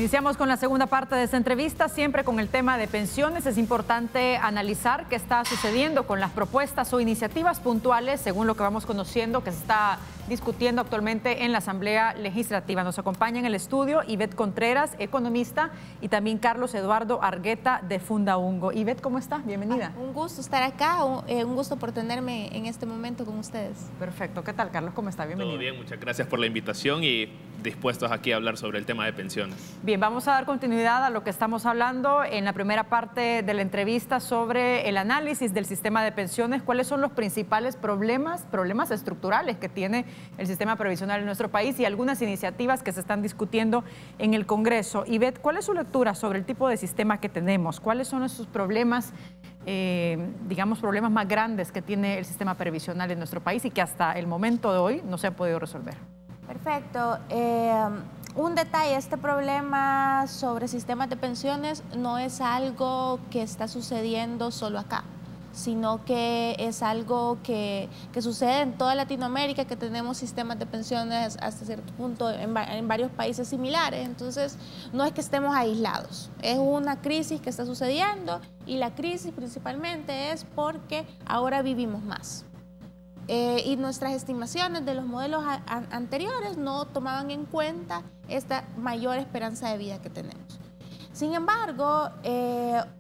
Iniciamos con la segunda parte de esta entrevista, siempre con el tema de pensiones. Es importante analizar qué está sucediendo con las propuestas o iniciativas puntuales, según lo que vamos conociendo, que se está discutiendo actualmente en la Asamblea Legislativa. Nos acompaña en el estudio Ivette Contreras, economista, y también Carlos Eduardo Argueta, de Fundaungo. Ivette, ¿cómo estás? Bienvenida. Un gusto estar acá, un gusto por tenerme en este momento con ustedes. Perfecto. ¿Qué tal, Carlos? ¿Cómo está? Bienvenido. Todo bien, muchas gracias por la invitación y dispuestos aquí a hablar sobre el tema de pensiones. Bien, vamos a dar continuidad a lo que estamos hablando en la primera parte de la entrevista sobre el análisis del sistema de pensiones. ¿Cuáles son los principales problemas estructurales que tiene el sistema previsional en nuestro país y algunas iniciativas que se están discutiendo en el Congreso? Ivette, ¿cuál es su lectura sobre el tipo de sistema que tenemos? ¿Cuáles son esos problemas, digamos, problemas más grandes que tiene el sistema previsional en nuestro país y que hasta el momento de hoy no se han podido resolver? Perfecto. Un detalle, este problema sobre sistemas de pensiones no es algo que está sucediendo solo acá, sino que es algo que sucede en toda Latinoamérica, que tenemos sistemas de pensiones hasta cierto punto en varios países similares. Entonces, no es que estemos aislados, es una crisis que está sucediendo y la crisis principalmente es porque ahora vivimos más. Y nuestras estimaciones de los modelos anteriores no tomaban en cuenta esta mayor esperanza de vida que tenemos. Sin embargo,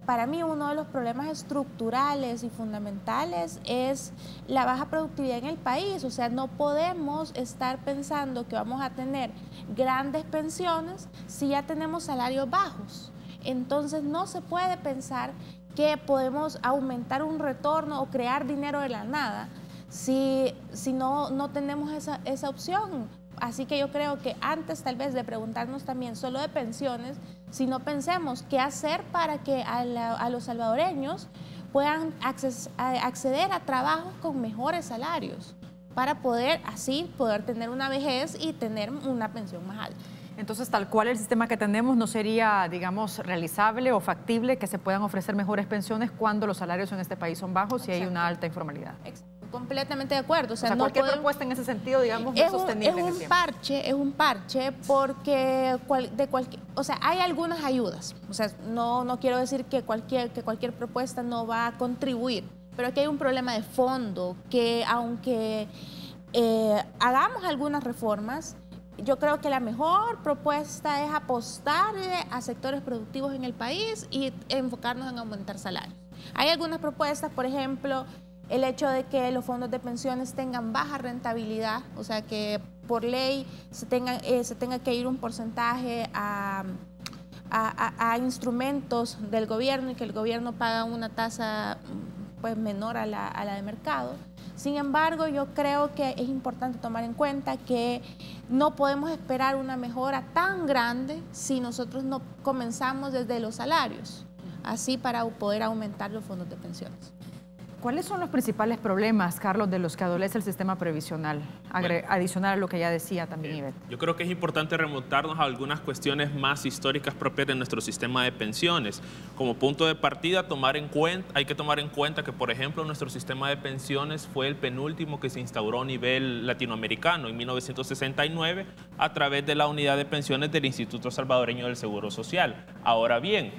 para mí uno de los problemas estructurales y fundamentales es la baja productividad en el país. O sea, no podemos estar pensando que vamos a tener grandes pensiones si ya tenemos salarios bajos. Entonces no se puede pensar que podemos aumentar un retorno o crear dinero de la nada si no tenemos esa opción. Así que yo creo que antes tal vez de preguntarnos también solo de pensiones, si no pensemos qué hacer para que a los salvadoreños puedan acceder a trabajos con mejores salarios para poder tener una vejez y tener una pensión más alta. Entonces, tal cual el sistema que tenemos, ¿no sería, digamos, realizable o factible que se puedan ofrecer mejores pensiones cuando los salarios en este país son bajos y hay una alta informalidad? Exacto. Completamente de acuerdo. O sea, no cualquier propuesta en ese sentido, digamos, no es sostenible en el tiempo. Es un parche porque hay algunas ayudas. O sea, no quiero decir que cualquier propuesta no va a contribuir, pero aquí hay un problema de fondo que aunque hagamos algunas reformas, yo creo que la mejor propuesta es apostarle a sectores productivos en el país y enfocarnos en aumentar salarios. Hay algunas propuestas, por ejemplo, el hecho de que los fondos de pensiones tengan baja rentabilidad, o sea que por ley se tenga que ir un porcentaje a instrumentos del gobierno y que el gobierno paga una tasa pues menor a la de mercado. Sin embargo, yo creo que es importante tomar en cuenta que no podemos esperar una mejora tan grande si nosotros no comenzamos desde los salarios, así para poder aumentar los fondos de pensiones. ¿Cuáles son los principales problemas, Carlos, de los que adolece el sistema previsional? Adicional a lo que ya decía también Ivette. Yo creo que es importante remontarnos a algunas cuestiones más históricas propias de nuestro sistema de pensiones. Como punto de partida, hay que tomar en cuenta que, por ejemplo, nuestro sistema de pensiones fue el penúltimo que se instauró a nivel latinoamericano en 1969 a través de la unidad de pensiones del Instituto Salvadoreño del Seguro Social. Ahora bien,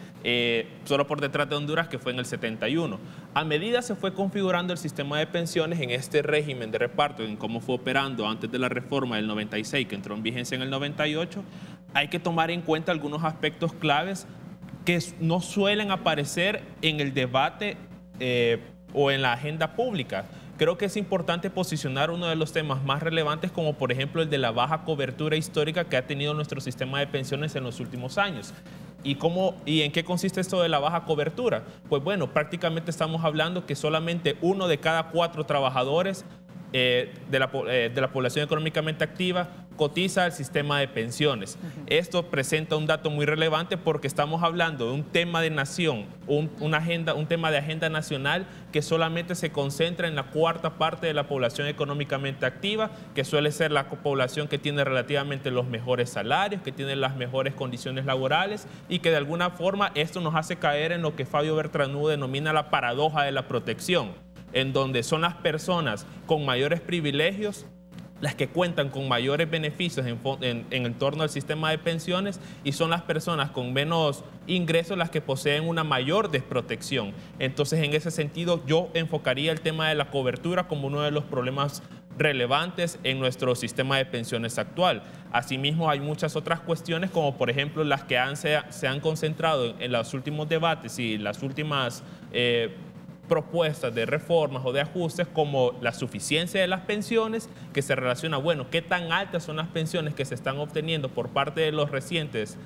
solo por detrás de Honduras, que fue en el 71. A medida se fue configurando el sistema de pensiones en este régimen de reparto, en cómo fue operando antes de la reforma del 96, que entró en vigencia en el 98, hay que tomar en cuenta algunos aspectos claves que no suelen aparecer en el debate o en la agenda pública. Creo que es importante posicionar uno de los temas más relevantes, como por ejemplo el de la baja cobertura histórica que ha tenido nuestro sistema de pensiones en los últimos años. ¿Y en qué consiste esto de la baja cobertura? Pues bueno, prácticamente estamos hablando que solamente 1 de cada 4 trabajadores de la población económicamente activa cotiza al sistema de pensiones. Esto presenta un dato muy relevante porque estamos hablando de un tema de nación, un tema de agenda nacional que solamente se concentra en la cuarta parte de la población económicamente activa, que suele ser la población que tiene relativamente los mejores salarios, que tiene las mejores condiciones laborales y que de alguna forma esto nos hace caer en lo que Fabio Bertranou denomina la paradoja de la protección, en donde son las personas con mayores privilegios las que cuentan con mayores beneficios en torno al sistema de pensiones, y son las personas con menos ingresos las que poseen una mayor desprotección. Entonces, en ese sentido, yo enfocaría el tema de la cobertura como uno de los problemas relevantes en nuestro sistema de pensiones actual. Asimismo, hay muchas otras cuestiones, como por ejemplo las que se han concentrado en los últimos debates y las últimas propuestas de reformas o de ajustes, como la suficiencia de las pensiones, que se relaciona, bueno, qué tan altas son las pensiones que se están obteniendo por parte de las recientes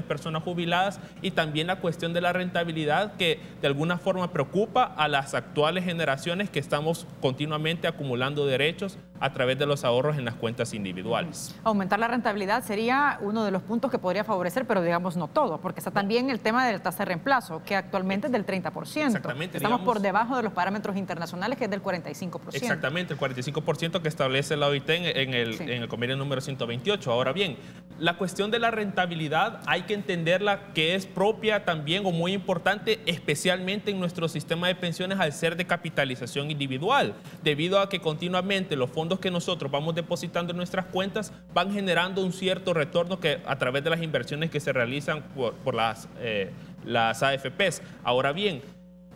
personas jubiladas, y también la cuestión de la rentabilidad, que de alguna forma preocupa a las actuales generaciones, que estamos continuamente acumulando derechos a través de los ahorros en las cuentas individuales. Aumentar la rentabilidad sería uno de los puntos que podría favorecer, pero digamos no todo, porque está también el tema de la tasa de reemplazo, que actualmente es del 30%. Exactamente. Estamos por debajo de los parámetros internacionales, que es del 45%. Exactamente, el 45% que establece la OIT en el convenio número 128. Ahora bien, la cuestión de la rentabilidad hay que entenderla, que es propia también o muy importante, especialmente en nuestro sistema de pensiones, al ser de capitalización individual, debido a que continuamente los fondos que nosotros vamos depositando en nuestras cuentas van generando un cierto retorno que a través de las inversiones que se realizan por las AFPs. Ahora bien,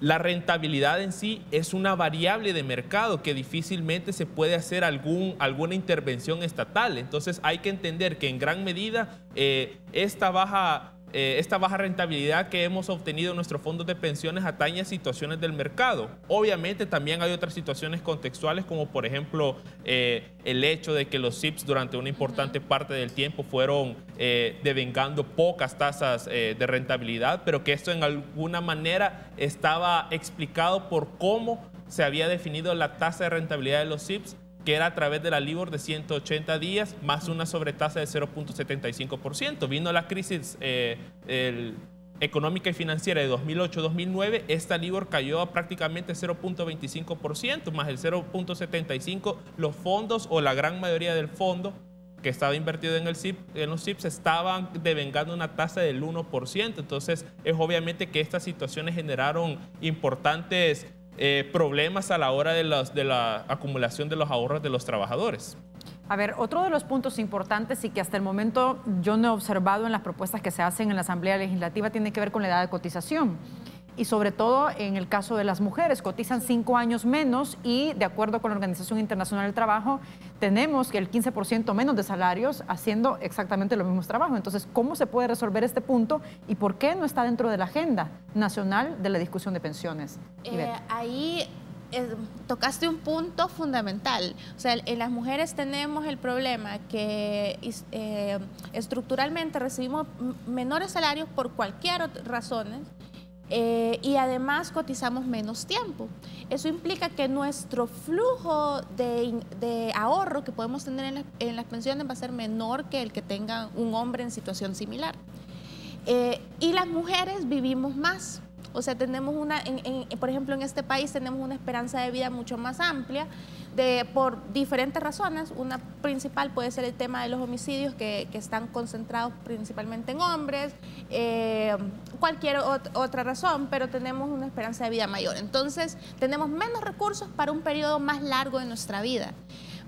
la rentabilidad en sí es una variable de mercado que difícilmente se puede hacer alguna intervención estatal. Entonces hay que entender que en gran medida esta baja rentabilidad que hemos obtenido en nuestros fondos de pensiones atañe a situaciones del mercado. Obviamente también hay otras situaciones contextuales, como por ejemplo el hecho de que los SIPs durante una importante parte del tiempo fueron devengando pocas tasas de rentabilidad, pero que esto en alguna manera estaba explicado por cómo se había definido la tasa de rentabilidad de los SIPs, que era a través de la LIBOR de 180 días más una sobretasa de 0.75%. Vino la crisis económica y financiera de 2008-2009, esta LIBOR cayó a prácticamente 0.25%, más el 0.75%, los fondos o la gran mayoría del fondo que estaba invertido en los SIPs estaban devengando una tasa del 1%. Entonces, es obviamente que estas situaciones generaron importantes problemas a la hora de la acumulación de los ahorros de los trabajadores. A ver, otro de los puntos importantes y que hasta el momento yo no he observado en las propuestas que se hacen en la Asamblea Legislativa tiene que ver con la edad de cotización. Y sobre todo en el caso de las mujeres, cotizan 5 años menos y de acuerdo con la Organización Internacional del Trabajo, tenemos que el 15% menos de salarios haciendo exactamente los mismos trabajos. Entonces, ¿cómo se puede resolver este punto y por qué no está dentro de la agenda nacional de la discusión de pensiones? Ahí tocaste un punto fundamental. O sea, en las mujeres tenemos el problema que estructuralmente recibimos menores salarios por cualquier razones. Y además cotizamos menos tiempo. Eso implica que nuestro flujo de ahorro que podemos tener en las pensiones va a ser menor que el que tenga un hombre en situación similar. Y las mujeres vivimos más. O sea, tenemos por ejemplo, en este país tenemos una esperanza de vida mucho más amplia por diferentes razones. Una principal puede ser el tema de los homicidios que están concentrados principalmente en hombres, cualquier otra razón, pero tenemos una esperanza de vida mayor. Entonces, tenemos menos recursos para un periodo más largo de nuestra vida.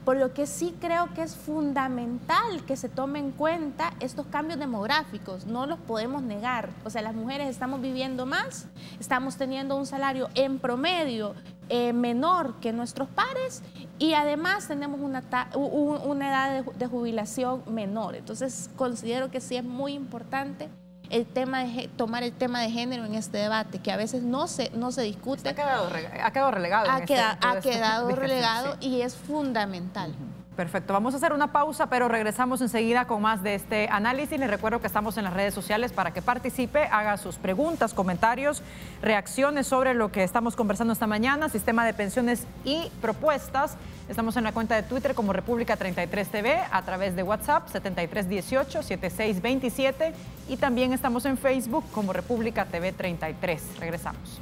Por lo que sí creo que es fundamental que se tome en cuenta estos cambios demográficos, no los podemos negar. O sea, las mujeres estamos viviendo más, estamos teniendo un salario en promedio menor que nuestros pares y además tenemos una edad de jubilación menor. Entonces, considero que sí es muy importante el tema tomar el tema de género en este debate, que a veces no se discute. Ha quedado relegado. Ha quedado relegado y es fundamental. Perfecto, vamos a hacer una pausa, pero regresamos enseguida con más de este análisis. Les recuerdo que estamos en las redes sociales para que participe, haga sus preguntas, comentarios, reacciones sobre lo que estamos conversando esta mañana, sistema de pensiones y propuestas. Estamos en la cuenta de Twitter como República 33 TV, a través de WhatsApp 7318-7627 y también estamos en Facebook como República TV 33. Regresamos.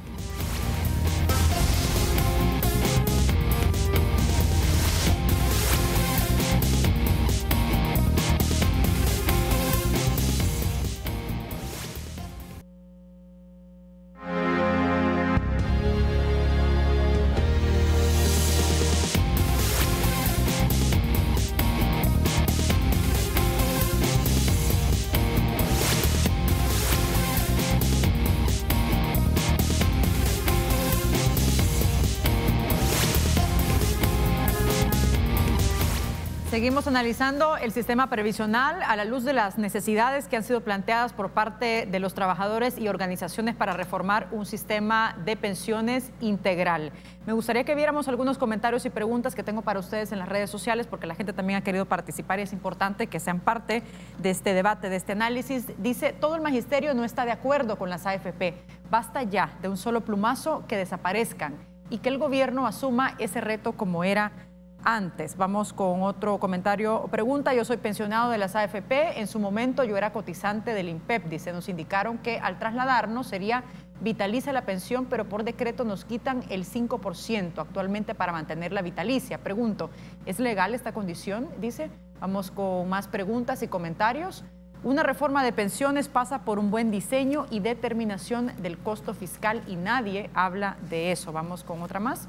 Seguimos analizando el sistema previsional a la luz de las necesidades que han sido planteadas por parte de los trabajadores y organizaciones para reformar un sistema de pensiones integral. Me gustaría que viéramos algunos comentarios y preguntas que tengo para ustedes en las redes sociales, porque la gente también ha querido participar y es importante que sean parte de este debate, de este análisis. Dice, todo el magisterio no está de acuerdo con las AFP. Basta ya de un solo plumazo que desaparezcan y que el gobierno asuma ese reto como era antes. Vamos con otro comentario o pregunta. Yo soy pensionado de las AFP. En su momento yo era cotizante del INPEP. Dice, nos indicaron que al trasladarnos sería vitalicia la pensión, pero por decreto nos quitan el 5% actualmente para mantener la vitalicia. Pregunto, ¿es legal esta condición? Dice, vamos con más preguntas y comentarios. Una reforma de pensiones pasa por un buen diseño y determinación del costo fiscal y nadie habla de eso. Vamos con otra más.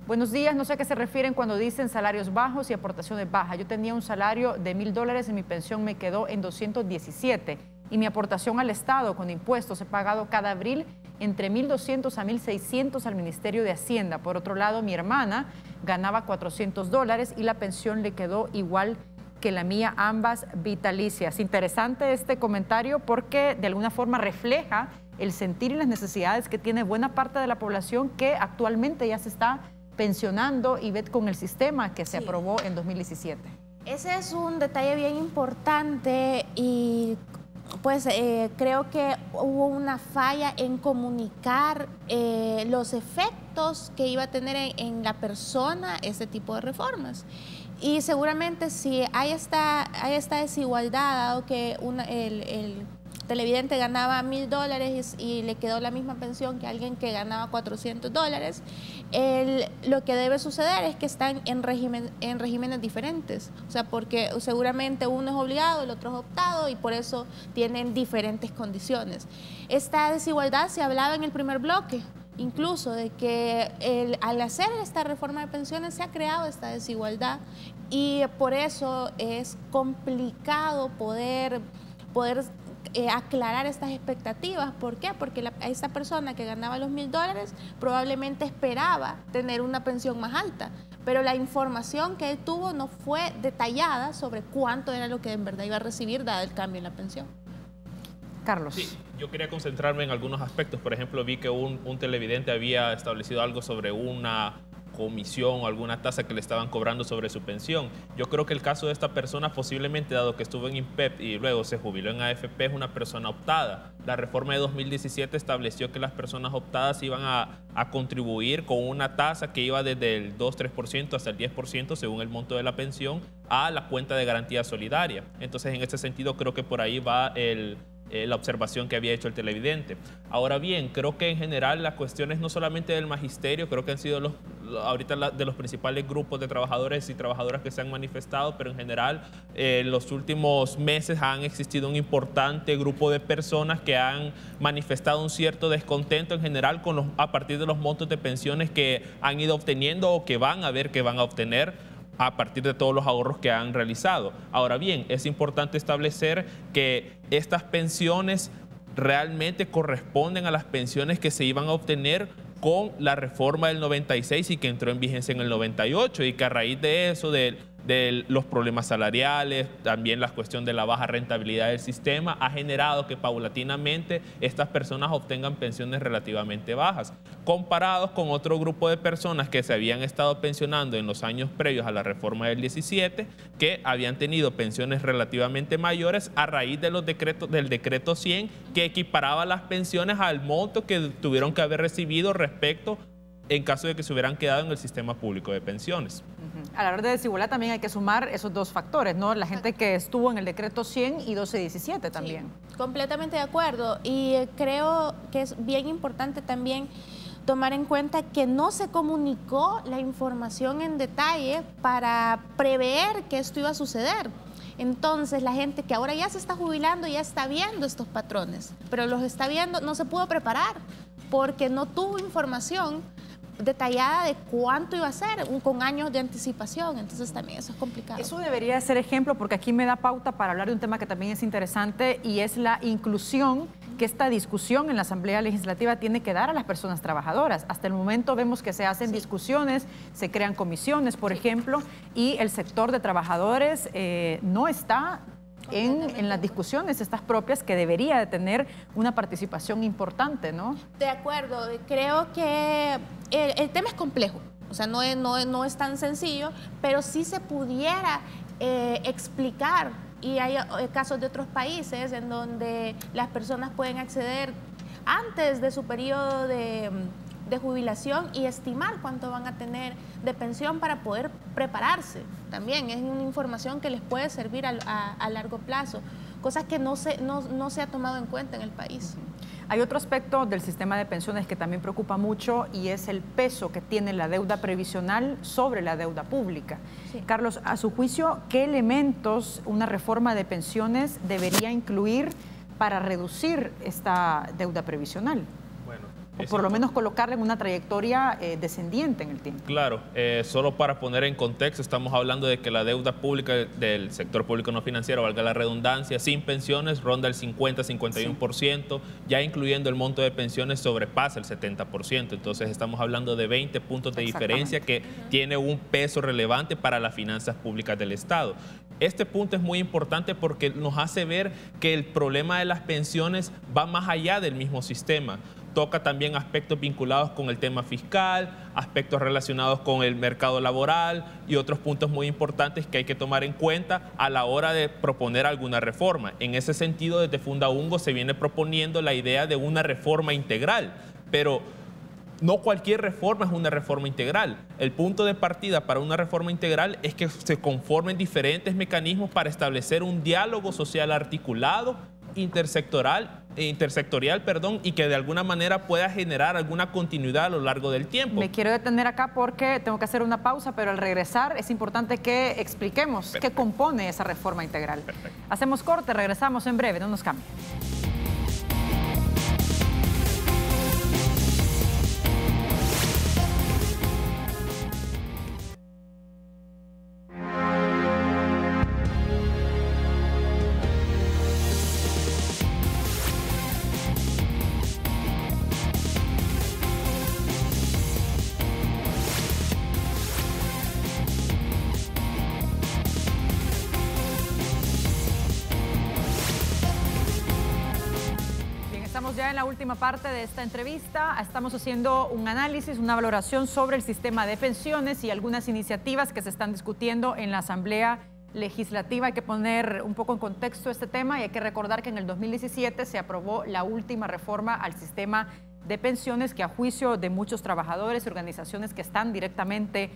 Buenos días, no sé a qué se refieren cuando dicen salarios bajos y aportaciones bajas. Yo tenía un salario de $1,000 y mi pensión me quedó en 217 y mi aportación al Estado con impuestos he pagado cada abril entre 1.200 a 1.600 al Ministerio de Hacienda. Por otro lado, mi hermana ganaba $400 y la pensión le quedó igual que la mía, ambas vitalicias. Interesante este comentario porque de alguna forma refleja el sentir y las necesidades que tiene buena parte de la población que actualmente ya se está pensionando y ve con el sistema que se aprobó en 2017. Ese es un detalle bien importante y pues creo que hubo una falla en comunicar los efectos que iba a tener en la persona este tipo de reformas. Y seguramente si hay esta desigualdad, dado que el televidente ganaba $1,000 y le quedó la misma pensión que alguien que ganaba $400, lo que debe suceder es que están en regímenes diferentes. O sea, porque seguramente uno es obligado, el otro es optado y por eso tienen diferentes condiciones. Esta desigualdad se hablaba en el primer bloque, incluso de que al hacer esta reforma de pensiones se ha creado esta desigualdad y por eso es complicado poder aclarar estas expectativas. ¿Por qué? Porque esa persona que ganaba los $1,000 probablemente esperaba tener una pensión más alta, pero la información que él tuvo no fue detallada sobre cuánto era lo que en verdad iba a recibir dado el cambio en la pensión. Carlos. Sí, yo quería concentrarme en algunos aspectos. Por ejemplo, vi que un televidente había establecido algo sobre una comisión o alguna tasa que le estaban cobrando sobre su pensión. Yo creo que el caso de esta persona, posiblemente dado que estuvo en INPEP y luego se jubiló en AFP, es una persona optada. La reforma de 2017 estableció que las personas optadas iban a contribuir con una tasa que iba desde el 2-3% hasta el 10% según el monto de la pensión a la cuenta de garantía solidaria. Entonces, en ese sentido, creo que por ahí va la observación que había hecho el televidente. Ahora bien, creo que en general las cuestiones no solamente del magisterio, creo que han sido ahorita de los principales grupos de trabajadores y trabajadoras que se han manifestado, pero en general en los últimos meses han existido un importante grupo de personas que han manifestado un cierto descontento en general a partir de los montos de pensiones que han ido obteniendo o que van a ver que van a obtener a partir de todos los ahorros que han realizado. Ahora bien, es importante establecer que estas pensiones realmente corresponden a las pensiones que se iban a obtener con la reforma del 96 y que entró en vigencia en el 98 y que a raíz de eso, de los problemas salariales, también la cuestión de la baja rentabilidad del sistema, ha generado que paulatinamente estas personas obtengan pensiones relativamente bajas, comparados con otro grupo de personas que se habían estado pensionando en los años previos a la reforma del 17, que habían tenido pensiones relativamente mayores a raíz de los del decreto 100, que equiparaba las pensiones al monto que tuvieron que haber recibido respecto en caso de que se hubieran quedado en el sistema público de pensiones. A la hora de desigualdad también hay que sumar esos dos factores, ¿no? La gente que estuvo en el decreto 100 y 1217 también. Sí, completamente de acuerdo. Y creo que es bien importante también tomar en cuenta que no se comunicó la información en detalle para prever que esto iba a suceder. Entonces la gente que ahora ya se está jubilando ya está viendo estos patrones, pero los está viendo, no se pudo preparar porque no tuvo información detallada de cuánto iba a ser, con años de anticipación. Entonces también eso es complicado. Eso debería ser ejemplo porque aquí me da pauta para hablar de un tema que también es interesante y es la inclusión que esta discusión en la Asamblea Legislativa tiene que dar a las personas trabajadoras. Hasta el momento vemos que se hacen discusiones, se crean comisiones, por ejemplo, y el sector de trabajadores no está en las discusiones estas propias, que debería de tener una participación importante, ¿no? De acuerdo, creo que el tema es complejo, o sea, no es tan sencillo, pero sí se pudiera explicar, y hay casos de otros países en donde las personas pueden acceder antes de su periodo de jubilación y estimar cuánto van a tener de pensión para poder prepararse. También es una información que les puede servir a largo plazo, cosas que no se ha tomado en cuenta en el país. Hay otro aspecto del sistema de pensiones que también preocupa mucho, y es el peso que tiene la deuda previsional sobre la deuda pública. Sí. Carlos, a su juicio, ¿qué elementos una reforma de pensiones debería incluir para reducir esta deuda previsional? O por lo menos colocarla en una trayectoria descendiente en el tiempo. Claro, solo para poner en contexto, estamos hablando de que la deuda pública del sector público no financiero, valga la redundancia, sin pensiones ronda el 50-51%, ya incluyendo el monto de pensiones sobrepasa el 70%, entonces estamos hablando de 20 puntos de diferencia que tiene un peso relevante para las finanzas públicas del Estado. Este punto es muy importante porque nos hace ver que el problema de las pensiones va más allá del mismo sistema. Toca también aspectos vinculados con el tema fiscal, aspectos relacionados con el mercado laboral y otros puntos muy importantes que hay que tomar en cuenta a la hora de proponer alguna reforma. En ese sentido, desde Fundaungo se viene proponiendo la idea de una reforma integral, pero no cualquier reforma es una reforma integral. El punto de partida para una reforma integral es que se conformen diferentes mecanismos para establecer un diálogo social articulado, intersectorial, y que de alguna manera pueda generar alguna continuidad a lo largo del tiempo. Me quiero detener acá porque tengo que hacer una pausa, pero al regresar es importante que expliquemos qué compone esa reforma integral. Perfecto. Hacemos corte, regresamos en breve, no nos cambien. Ya en la última parte de esta entrevista estamos haciendo un análisis, una valoración sobre el sistema de pensiones y algunas iniciativas que se están discutiendo en la Asamblea Legislativa. Hay que poner un poco en contexto este tema y hay que recordar que en el 2017 se aprobó la última reforma al sistema de pensiones que, a juicio de muchos trabajadores y organizaciones que están directamente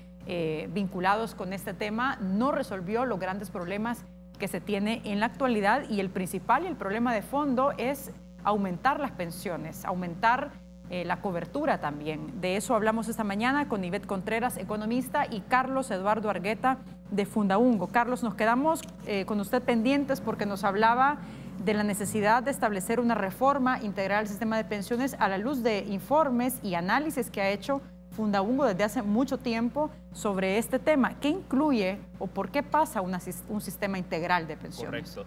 vinculados con este tema, no resolvió los grandes problemas que se tiene en la actualidad, y el principal y el problema de fondo es aumentar las pensiones, aumentar la cobertura también. De eso hablamos esta mañana con Ivette Contreras, economista, y Carlos Eduardo Argueta, de Fundaungo. Carlos, nos quedamos con usted pendientes porque nos hablaba de la necesidad de establecer una reforma integral al sistema de pensiones a la luz de informes y análisis que ha hecho Fundaungo desde hace mucho tiempo sobre este tema. ¿Qué incluye o por qué pasa un sistema integral de pensiones? Correcto.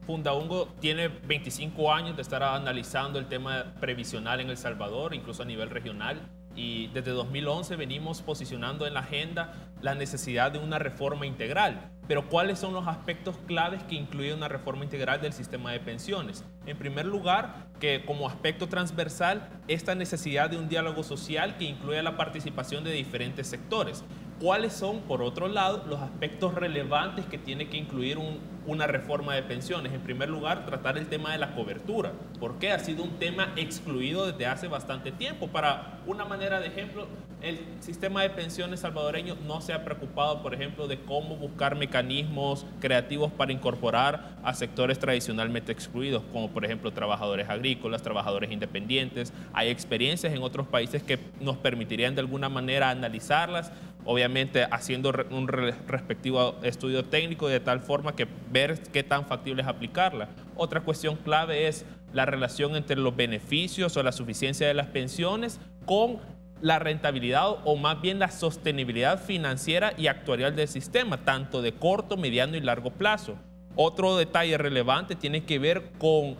Fundaungo tiene 25 años de estar analizando el tema previsional en El Salvador, incluso a nivel regional, y desde 2011 venimos posicionando en la agenda la necesidad de una reforma integral. Pero ¿cuáles son los aspectos claves que incluye una reforma integral del sistema de pensiones? En primer lugar, que como aspecto transversal, esta necesidad de un diálogo social que incluya la participación de diferentes sectores. ¿Cuáles son, por otro lado, los aspectos relevantes que tiene que incluir una reforma de pensiones? En primer lugar, tratar el tema de la cobertura, porque ha sido un tema excluido desde hace bastante tiempo. Para una manera de ejemplo, el sistema de pensiones salvadoreño no se ha preocupado, por ejemplo, de cómo buscar mecanismos creativos para incorporar a sectores tradicionalmente excluidos, como por ejemplo trabajadores agrícolas, trabajadores independientes. Hay experiencias en otros países que nos permitirían de alguna manera analizarlas, obviamente haciendo un respectivo estudio técnico, de tal forma que ver qué tan factible es aplicarla. Otra cuestión clave es la relación entre los beneficios o la suficiencia de las pensiones con la rentabilidad, o más bien la sostenibilidad financiera y actuarial del sistema, tanto de corto, mediano y largo plazo. Otro detalle relevante tiene que ver con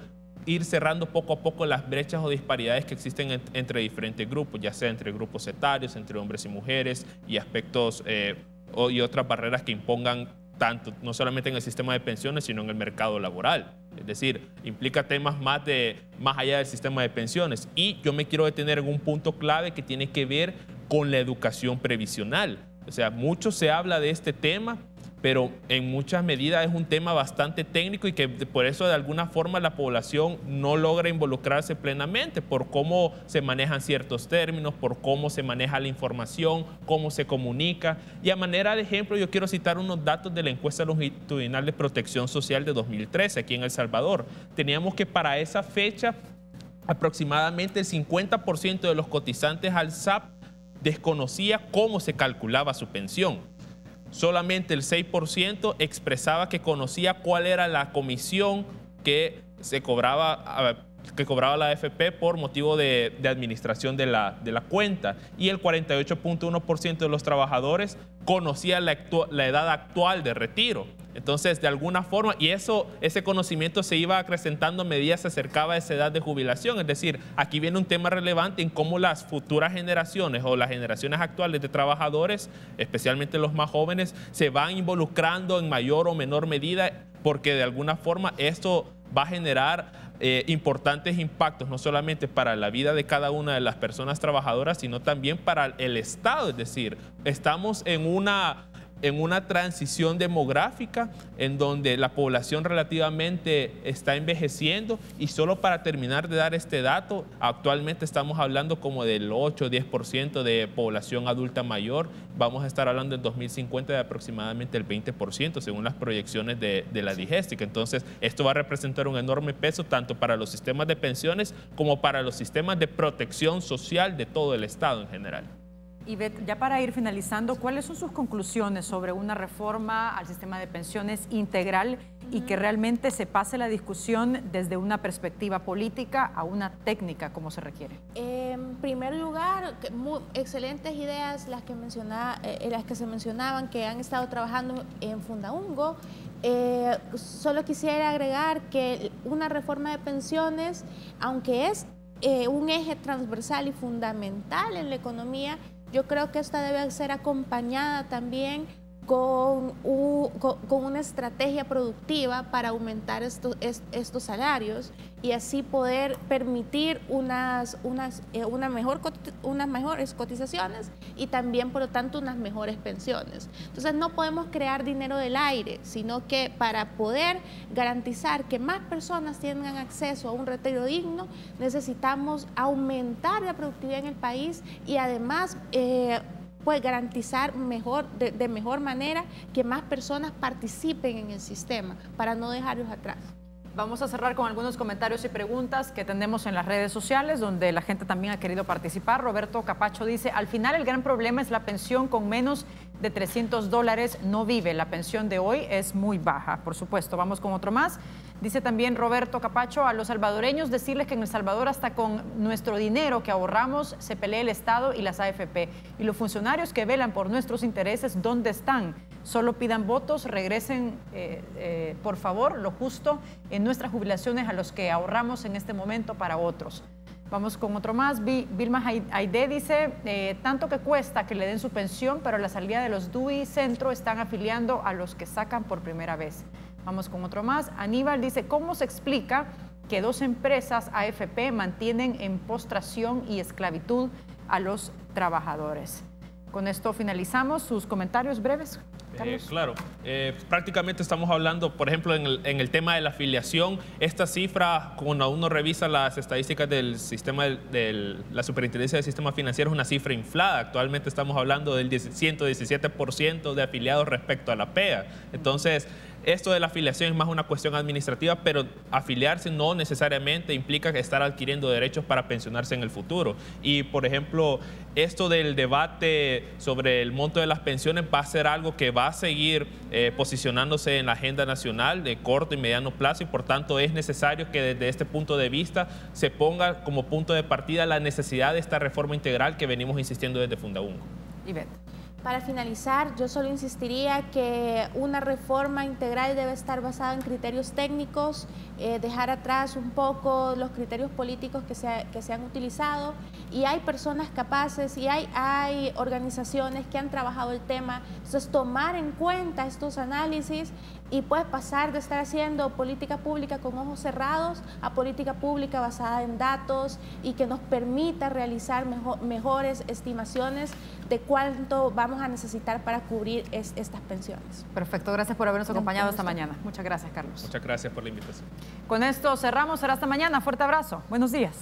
ir cerrando poco a poco las brechas o disparidades que existen entre diferentes grupos, ya sea entre grupos etarios, entre hombres y mujeres, y aspectos y otras barreras que impongan tanto, no solamente en el sistema de pensiones, sino en el mercado laboral. Es decir, implica temas más allá del sistema de pensiones. Y yo me quiero detener en un punto clave que tiene que ver con la educación previsional. O sea, mucho se habla de este tema, pero en muchas medidas es un tema bastante técnico y que por eso de alguna forma la población no logra involucrarse plenamente por cómo se manejan ciertos términos, por cómo se maneja la información, cómo se comunica. Y a manera de ejemplo, yo quiero citar unos datos de la encuesta longitudinal de protección social de 2013 aquí en El Salvador. Teníamos que para esa fecha aproximadamente el 50% de los cotizantes al SAP desconocía cómo se calculaba su pensión. Solamente el 6% expresaba que conocía cuál era la comisión que cobraba la AFP por motivo de administración de la cuenta. Y el 48.1% de los trabajadores conocía la edad actual de retiro. Entonces, de alguna forma, y ese conocimiento se iba acrecentando a medida que se acercaba a esa edad de jubilación. Es decir, aquí viene un tema relevante en cómo las futuras generaciones o las generaciones actuales de trabajadores, especialmente los más jóvenes, se van involucrando en mayor o menor medida, porque de alguna forma esto va a generar importantes impactos, no solamente para la vida de cada una de las personas trabajadoras, sino también para el Estado. Es decir, estamos en una transición demográfica en donde la población relativamente está envejeciendo, y solo para terminar de dar este dato, actualmente estamos hablando como del 8 o 10% de población adulta mayor. Vamos a estar hablando en 2050 de aproximadamente el 20% según las proyecciones de la Digéstica. Entonces, esto va a representar un enorme peso tanto para los sistemas de pensiones como para los sistemas de protección social de todo el Estado en general. Ivette, ya para ir finalizando, ¿cuáles son sus conclusiones sobre una reforma al sistema de pensiones integral y que realmente se pase la discusión desde una perspectiva política a una técnica como se requiere? En primer lugar, excelentes ideas las que se mencionaban, que han estado trabajando en Fundaungo. Solo quisiera agregar que una reforma de pensiones, aunque es un eje transversal y fundamental en la economía, yo creo que esta debe ser acompañada también con una estrategia productiva para aumentar estos salarios y así poder permitir unas mejores cotizaciones y también, por lo tanto, unas mejores pensiones. Entonces, no podemos crear dinero del aire, sino que para poder garantizar que más personas tengan acceso a un retiro digno, necesitamos aumentar la productividad en el país y además pues garantizar de mejor manera que más personas participen en el sistema para no dejarlos atrás. Vamos a cerrar con algunos comentarios y preguntas que tenemos en las redes sociales, donde la gente también ha querido participar. Roberto Capacho dice, al final el gran problema es la pensión. Con menos de $300 no vive. La pensión de hoy es muy baja, por supuesto. Vamos con otro más. Dice también Roberto Capacho, a los salvadoreños decirles que en El Salvador hasta con nuestro dinero que ahorramos se pelea el Estado y las AFP. Y los funcionarios que velan por nuestros intereses, ¿dónde están? Solo pidan votos, regresen por favor lo justo en nuestras jubilaciones a los que ahorramos en este momento para otros. Vamos con otro más. Vilma Aide dice, tanto que cuesta que le den su pensión, pero a la salida de los DUI Centro están afiliando a los que sacan por primera vez. Vamos con otro más. Aníbal dice, ¿cómo se explica que 2 empresas AFP mantienen en postración y esclavitud a los trabajadores? Con esto finalizamos. ¿Sus comentarios breves, Carlos? Claro, prácticamente estamos hablando, por ejemplo, en el tema de la afiliación. Esta cifra, cuando uno revisa las estadísticas del sistema de la Superintendencia del Sistema Financiero, es una cifra inflada. Actualmente estamos hablando del 117% de afiliados respecto a la PEA. Entonces, esto de la afiliación es más una cuestión administrativa, pero afiliarse no necesariamente implica estar adquiriendo derechos para pensionarse en el futuro. Y, por ejemplo, esto del debate sobre el monto de las pensiones va a ser algo que va a seguir posicionándose en la agenda nacional de corto y mediano plazo, y por tanto es necesario que desde este punto de vista se ponga como punto de partida la necesidad de esta reforma integral que venimos insistiendo desde Fundaungo. Ivette. Para finalizar, yo solo insistiría que una reforma integral debe estar basada en criterios técnicos, dejar atrás un poco los criterios políticos que se han utilizado, y hay personas capaces y hay organizaciones que han trabajado el tema. Entonces, tomar en cuenta estos análisis y pues pasar de estar haciendo política pública con ojos cerrados a política pública basada en datos y que nos permita realizar mejores estimaciones de cuánto vamos a necesitar para cubrir estas pensiones. Perfecto, gracias por habernos acompañado esta mañana. Muchas gracias, Carlos. Muchas gracias por la invitación. Con esto cerramos, será hasta mañana. Fuerte abrazo. Buenos días.